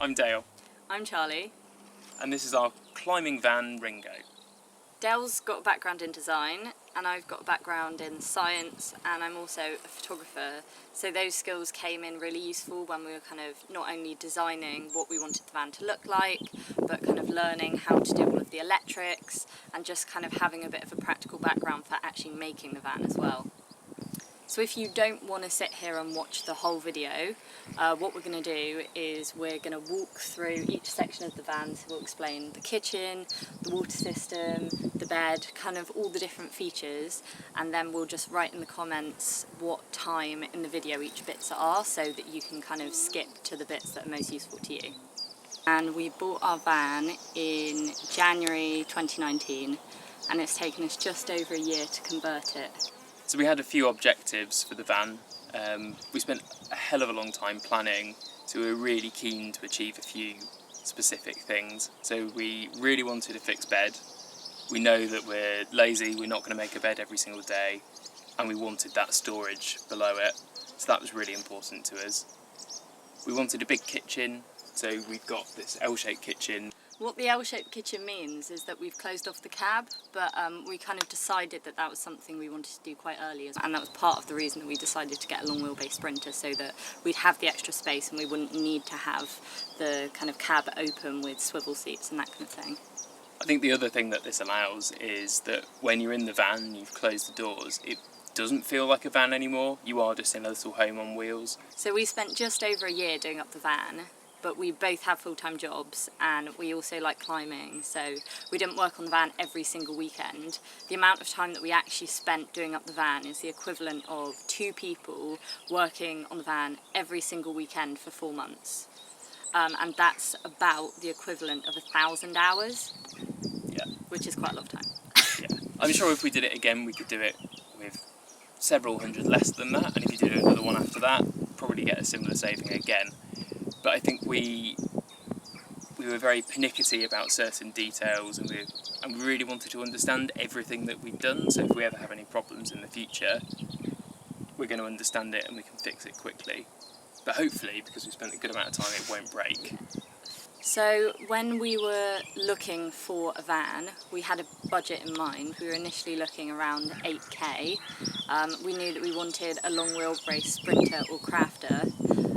I'm Dale. I'm Charlie. And this is our climbing van Ringo. Dale's got a background in design and I've got a background in science, and I'm also a photographer. So those skills came in really useful when we were kind of not only designing what we wanted the van to look like, but kind of learning how to do all of the electrics and just kind of having a bit of a practical background for actually making the van as well. So if you don't want to sit here and watch the whole video, what we're going to do is we're going to walk through each section of the van. So we'll explain the kitchen, the water system, the bed, kind of all the different features, and then we'll just write in the comments what time in the video each bits are, so that you can kind of skip to the bits that are most useful to you. And we bought our van in January 2019, and it's taken us just over a year to convert it. So we had a few objectives for the van. We spent a hell of a long time planning, so we were really keen to achieve a few specific things. So we really wanted a fixed bed. We know that we're lazy, we're not going to make a bed every single day, and we wanted that storage below it, so that was really important to us. We wanted a big kitchen, so we've got this L-shaped kitchen. What the L-shaped kitchen means is that we've closed off the cab, but we kind of decided that that was something we wanted to do quite early, and that was part of the reason that we decided to get a long wheelbase Sprinter, so that we'd have the extra space and we wouldn't need to have the kind of cab open with swivel seats and that kind of thing. I think the other thing that this allows is that when you're in the van and you've closed the doors, it doesn't feel like a van anymore. You are just in a little home on wheels. So we spent just over a year doing up the van, but we both have full-time jobs and we also like climbing, so we didn't work on the van every single weekend. The amount of time that we actually spent doing up the van is the equivalent of 2 people working on the van every single weekend for 4 months. And that's about the equivalent of 1,000 hours, which is quite a lot of time. Yeah. I'm sure if we did it again, we could do it with several hundred less than that, and if you did another one after that, probably get a similar saving again. But I think we were very pernickety about certain details, and we really wanted to understand everything that we'd done, so if we ever have any problems in the future, we're going to understand it and we can fix it quickly. But hopefully, because we spent a good amount of time, it won't break. So when we were looking for a van, we had a budget in mind. We were initially looking around 8k. We knew that we wanted a long wheelbase Sprinter or Crafter,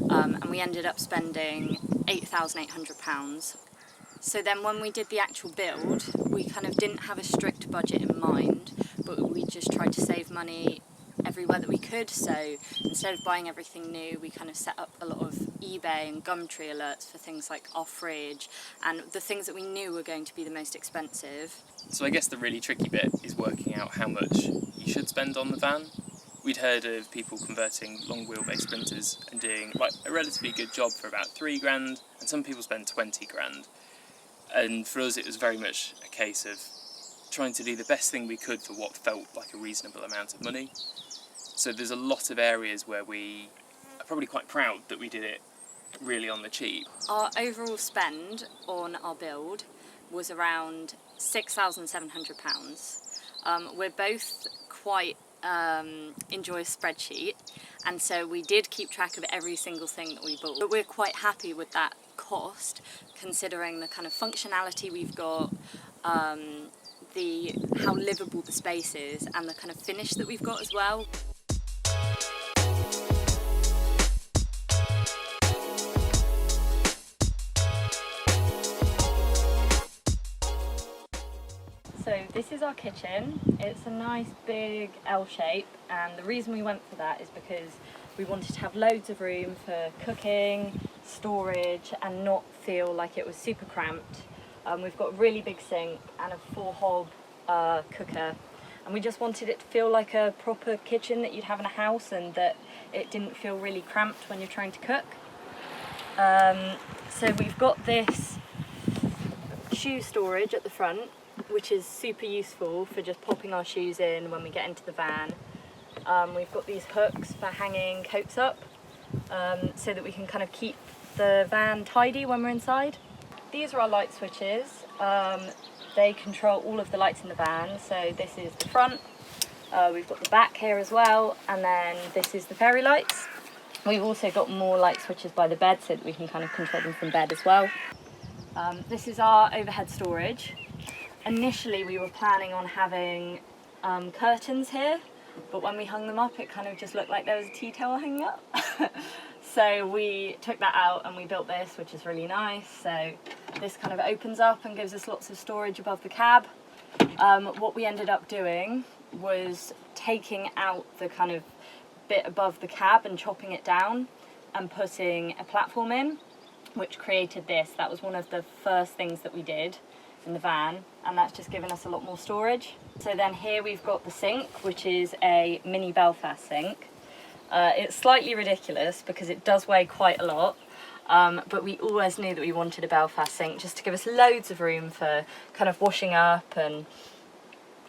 and we ended up spending £8,800. So then when we did the actual build, we kind of didn't have a strict budget in mind, but we just tried to save money everywhere that we could. So instead of buying everything new, we kind of set up a lot of eBay and Gumtree alerts for things like our fridge and the things that we knew were going to be the most expensive. So I guess the really tricky bit is working out how much you should spend on the van. We'd heard of people converting long wheelbase Sprinters and doing like a relatively good job for about £3 grand, and some people spend 20 grand. And for us it was very much a case of trying to do the best thing we could for what felt like a reasonable amount of money. So there's a lot of areas where we are probably quite proud that we did it really on the cheap. Our overall spend on our build was around £6,700. We're both quite enjoy a spreadsheet, and so we did keep track of every single thing that we bought. But we're quite happy with that cost, considering the kind of functionality we've got, how livable the space is, and the kind of finish that we've got as well. So this is our kitchen. It's a nice big L shape, and the reason we went for that is because we wanted to have loads of room for cooking, storage, and not feel like it was super cramped. We've got a really big sink and a 4-hob cooker, and we just wanted it to feel like a proper kitchen that you'd have in a house, and that it didn't feel really cramped when you're trying to cook. So we've got this shoe storage at the front, which is super useful for just popping our shoes in when we get into the van. We've got these hooks for hanging coats up, so that we can kind of keep the van tidy when we're inside. These are our light switches. They control all of the lights in the van. So this is the front, we've got the back here as well, and then this is the fairy lights. We've also got more light switches by the bed so that we can kind of control them from bed as well. This is our overhead storage. Initially we were planning on having curtains here, but when we hung them up it kind of just looked like there was a tea towel hanging up. So we took that out and we built this, which is really nice. So this kind of opens up and gives us lots of storage above the cab. What we ended up doing was taking out the kind of bit above the cab and chopping it down and putting a platform in, which created this. That was one of the first things that we did in the van, and that's just given us a lot more storage. So then here we've got the sink, which is a mini Belfast sink. It's slightly ridiculous because it does weigh quite a lot, but we always knew that we wanted a Belfast sink just to give us loads of room for kind of washing up and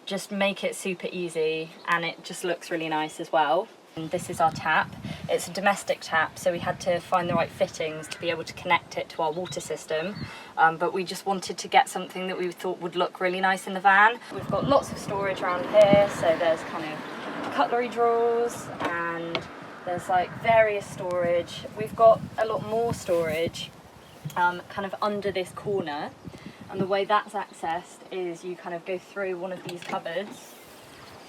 just make it super easy, and it just looks really nice as well. And this is our tap. It's a domestic tap, so we had to find the right fittings to be able to connect it to our water system, but we just wanted to get something that we thought would look really nice in the van. We've got lots of storage around here, so there's kind of cutlery drawers and there's like various storage. We've got a lot more storage kind of under this corner, and the way that's accessed is you kind of go through one of these cupboards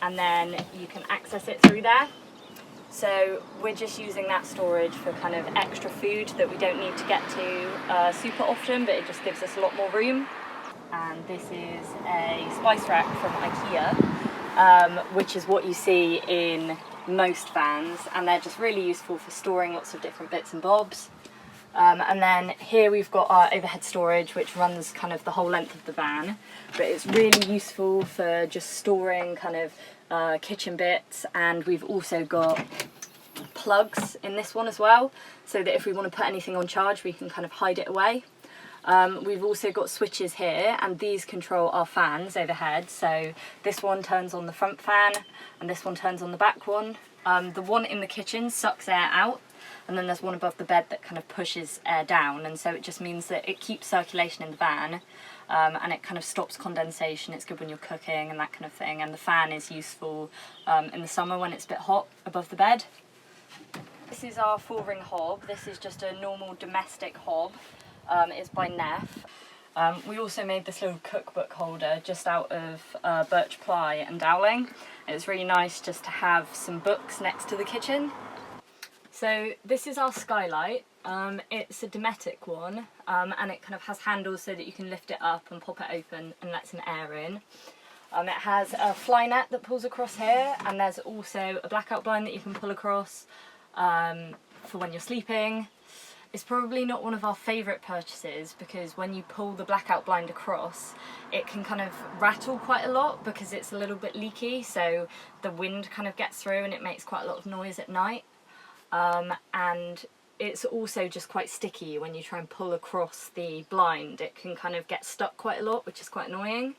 and then you can access it through there. So we're just using that storage for kind of extra food that we don't need to get to super often, but it just gives us a lot more room. And this is a spice rack from IKEA, which is what you see in most vans, and they're just really useful for storing lots of different bits and bobs. And then here we've got our overhead storage, which runs kind of the whole length of the van, but it's really useful for just storing kind of kitchen bits. And we've also got plugs in this one as well, so that if we want to put anything on charge we can kind of hide it away. We've also got switches here, and these control our fans overhead. So this one turns on the front fan and this one turns on the back one. The one in the kitchen sucks air out, and then there's one above the bed that kind of pushes air down, and so it just means that it keeps circulation in the van, and it kind of stops condensation. It's good when you're cooking and that kind of thing, and the fan is useful in the summer when it's a bit hot above the bed. This is our 4-ring hob. This is just a normal domestic hob. It's by Neff. We also made this little cookbook holder just out of birch ply and dowling. It's really nice just to have some books next to the kitchen. So this is our skylight. It's a Dometic one, and it kind of has handles so that you can lift it up and pop it open and let some air in. It has a fly net that pulls across here, and there's also a blackout blind that you can pull across for when you're sleeping. It's probably not one of our favourite purchases because when you pull the blackout blind across, it can kind of rattle quite a lot because it's a little bit leaky, so the wind kind of gets through and it makes quite a lot of noise at night. And it's also just quite sticky when you try and pull across the blind. It can kind of get stuck quite a lot, which is quite annoying.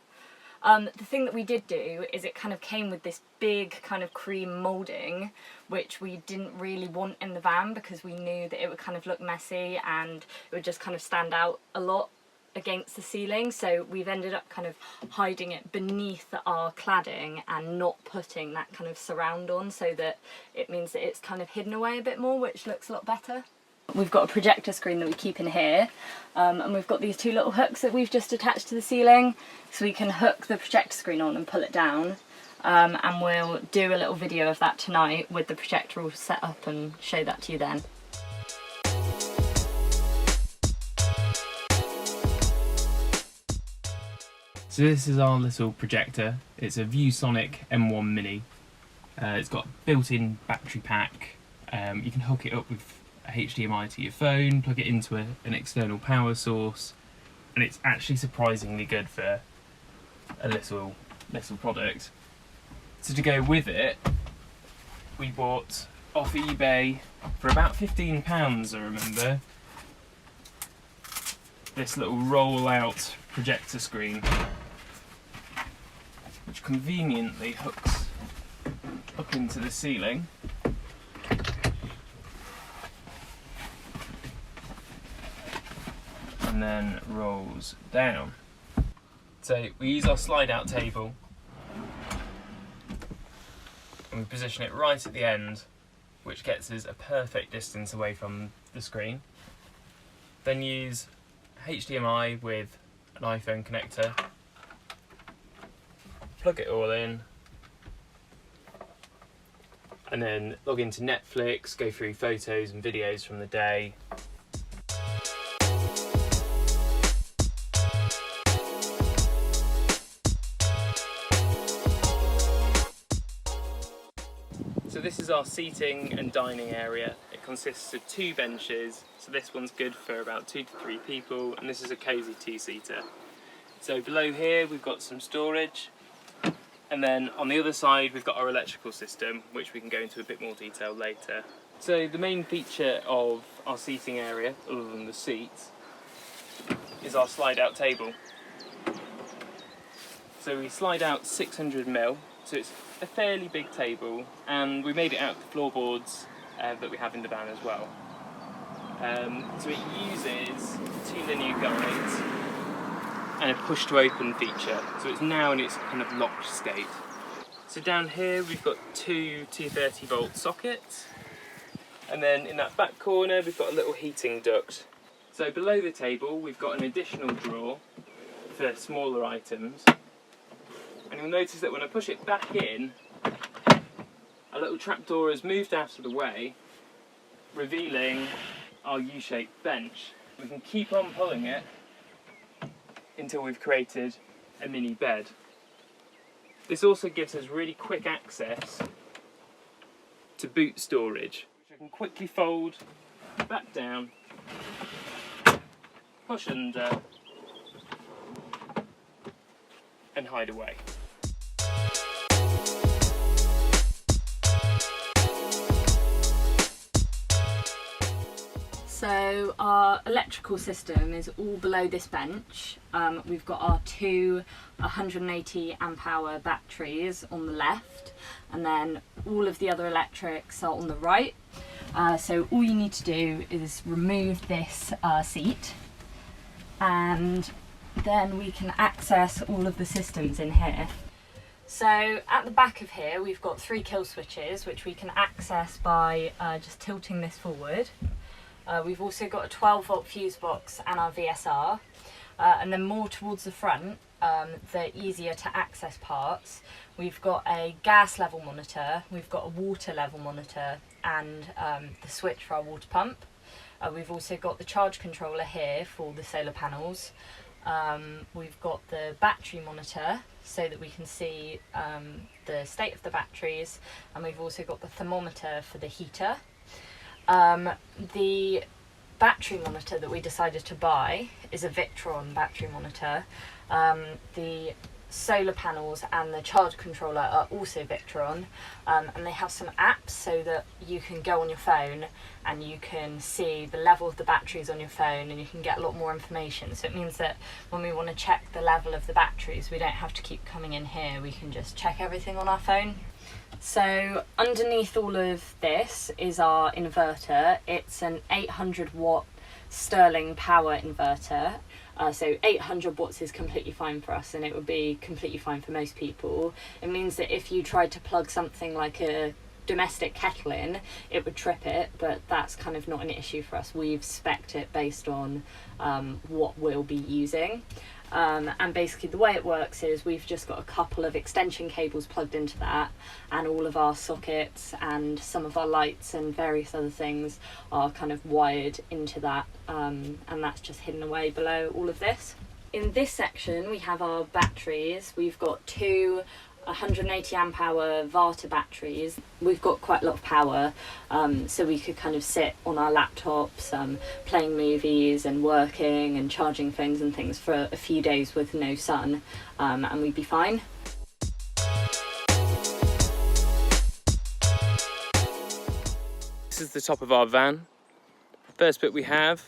The thing that we did do is it kind of came with this big kind of cream moulding, which we didn't really want in the van because we knew that it would kind of look messy and it would just kind of stand out a lot against the ceiling. So we've ended up kind of hiding it beneath our cladding and not putting that kind of surround on, so that it means that it's kind of hidden away a bit more, which looks a lot better. We've got a projector screen that we keep in here, and we've got these 2 little hooks that we've just attached to the ceiling, so we can hook the projector screen on and pull it down, and we'll do a little video of that tonight with the projector all set up and show that to you then. So this is our little projector. It's a ViewSonic M1 Mini. It's got a built-in battery pack. You can hook it up with a HDMI to your phone, plug it into an external power source, and it's actually surprisingly good for a little product. So to go with it, we bought off eBay for about £15, I remember, this little roll-out projector screen, which conveniently hooks up into the ceiling. And then rolls down. So we use our slide out table and we position it right at the end which gets us a perfect distance away from the screen. Then use HDMI with an iPhone connector, plug it all in, and then log into Netflix, go through photos and videos from the day. So this is our seating and dining area. It consists of 2 benches, so this one's good for about 2 to 3 people, and this is a cosy 2-seater. So below here we've got some storage, and then on the other side we've got our electrical system, which we can go into a bit more detail later. So the main feature of our seating area, other than the seats, is our slide out table. So we slide out 600mm, so it's a fairly big table, and we made it out of the floorboards that we have in the van as well. So it uses 2 linear guides and a push to open feature, so it's now in its kind of locked state. So down here we've got 2 230-volt sockets, and then in that back corner we've got a little heating duct. So below the table we've got an additional drawer for smaller items. And you'll notice that when I push it back in, a little trapdoor has moved out of the way, revealing our U-shaped bench. We can keep on pulling it until we've created a mini bed. This also gives us really quick access to boot storage, which I can quickly fold back down, push under, and hide away. So our electrical system is all below this bench. We've got our 2 180 amp hour batteries on the left, and then all of the other electrics are on the right. So all you need to do is remove this seat, and then we can access all of the systems in here. So at the back of here we've got 3 kill switches, which we can access by just tilting this forward. We've also got a 12-volt fuse box and our VSR, and then more towards the front, the easier to access parts, we've got a gas level monitor, we've got a water level monitor, and the switch for our water pump. We've also got the charge controller here for the solar panels. We've got the battery monitor so that we can see the state of the batteries, and we've also got the thermometer for the heater. The battery monitor that we decided to buy is a Victron battery monitor. The solar panels and the charge controller are also Victron, and they have some apps so that you can go on your phone and you can see the level of the batteries on your phone, and you can get a lot more information. So it means that when we want to check the level of the batteries, we don't have to keep coming in here, we can just check everything on our phone. So underneath all of this is our inverter. It's an 800 watt Sterling power inverter. So 800 watts is completely fine for us, and it would be completely fine for most people. It means that if you tried to plug something like a domestic kettle in, it would trip it, but that's kind of not an issue for us. We've spec'd it based on what we'll be using. And basically the way it works is we've just got a couple of extension cables plugged into that, and all of our sockets and some of our lights and various other things are kind of wired into that, and that's just hidden away below all of this. In this section we have our batteries. We've got 2 180 amp hour Vantour batteries. We've got quite a lot of power, so we could kind of sit on our laptops playing movies and working and charging phones and things for a few days with no sun, and we'd be fine. This is the top of our van. First bit we have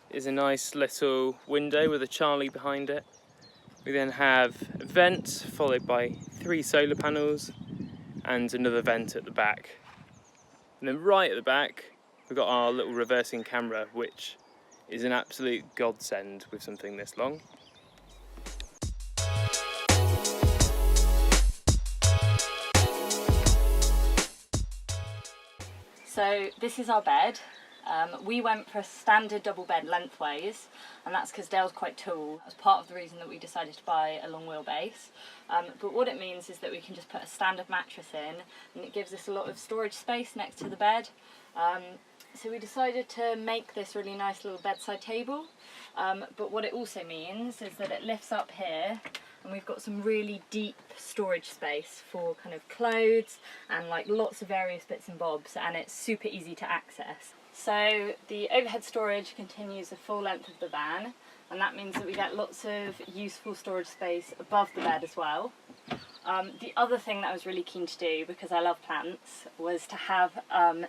is a nice little window with a Charlie behind it. We then have a vent followed by 3 solar panels and another vent at the back. And then right at the back we've got our little reversing camera, which is an absolute godsend with something this long. So this is our bed. We went for a standard double bed lengthways, and that's because Dale's quite tall. That's part of the reason that we decided to buy a long wheelbase. But what it means is that we can just put a standard mattress in, and it gives us a lot of storage space next to the bed. So we decided to make this really nice little bedside table. But what it also means is that it lifts up here, and we've got some really deep storage space for kind of clothes and like lots of various bits and bobs, and it's super easy to access. So the overhead storage continues the full length of the van, and that means that we get lots of useful storage space above the bed as well. The other thing that I was really keen to do, because I love plants, was to have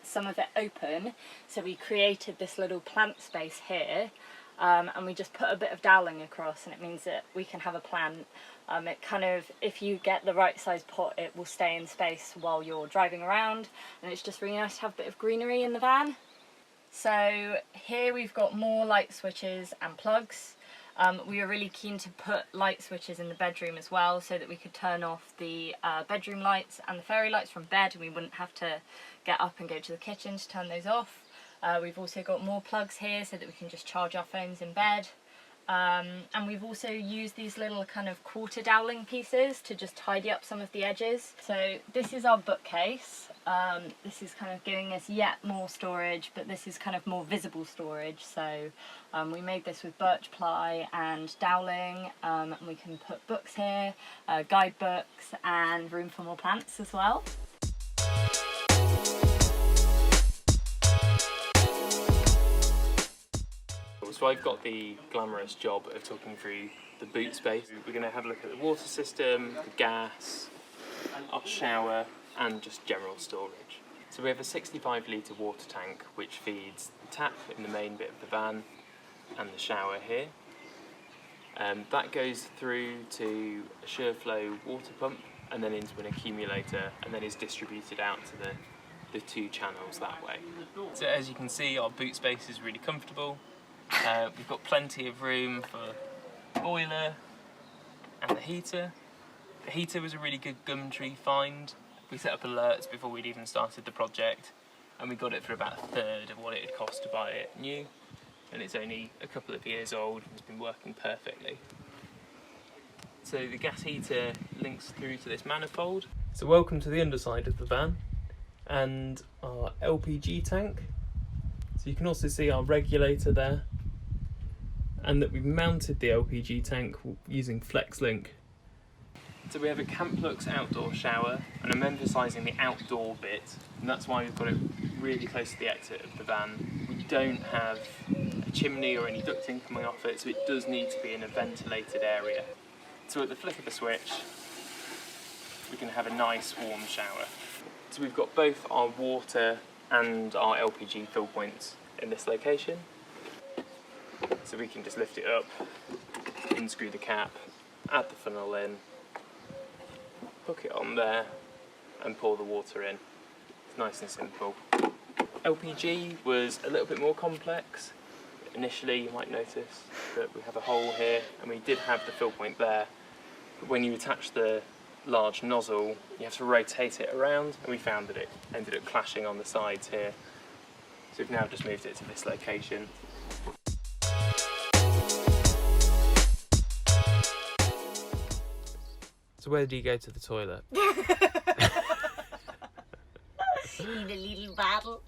some of it open. So we created this little plant space here, and we just put a bit of doweling across, and it means that we can have a plant. It kind of, if you get the right size pot, it will stay in space while you're driving around, and it's just really nice to have a bit of greenery in the van. So here we've got more light switches and plugs. We were really keen to put light switches in the bedroom as well, so that we could turn off the bedroom lights and the fairy lights from bed, and we wouldn't have to get up and go to the kitchen to turn those off. We've also got more plugs here so that we can just charge our phones in bed. And we've also used these little kind of quarter doweling pieces to just tidy up some of the edges. So this is our bookcase. This is kind of giving us yet more storage, but this is kind of more visible storage. So we made this with birch ply and doweling, and we can put books here, guidebooks, and room for more plants as well. So I've got the glamorous job of talking through the boot space. We're going to have a look at the water system, the gas, our shower, and just general storage. So we have a 65 litre water tank which feeds the tap in the main bit of the van and the shower here. That goes through to a SureFlow water pump and then into an accumulator, and then is distributed out to the two channels that way. So as you can see, our boot space is really comfortable. We've got plenty of room for the boiler and the heater. The heater was a really good Gumtree find. We set up alerts before we'd even started the project, and we got it for about a third of what it had cost to buy it new, and it's only a couple of years old and it's been working perfectly. So the gas heater links through to this manifold. So welcome to the underside of the van and our LPG tank. So you can also see our regulator there, and that we've mounted the LPG tank using FlexLink. So we have a Camplux outdoor shower, and I'm emphasising the outdoor bit, and that's why we've got it really close to the exit of the van. We don't have a chimney or any ducting coming off it, so it does need to be in a ventilated area. So at the flick of a switch, we can have a nice warm shower. So we've got both our water and our LPG fill points in this location. So we can just lift it up, unscrew the cap, add the funnel in, hook it on there and pour the water in. It's nice and simple. LPG was a little bit more complex. Initially you might notice that we have a hole here, and we did have the fill point there, but when you attach the large nozzle you have to rotate it around, and we found that it ended up clashing on the sides here. So we've now just moved it to this location. So where do you go to the toilet? Need a little bottle.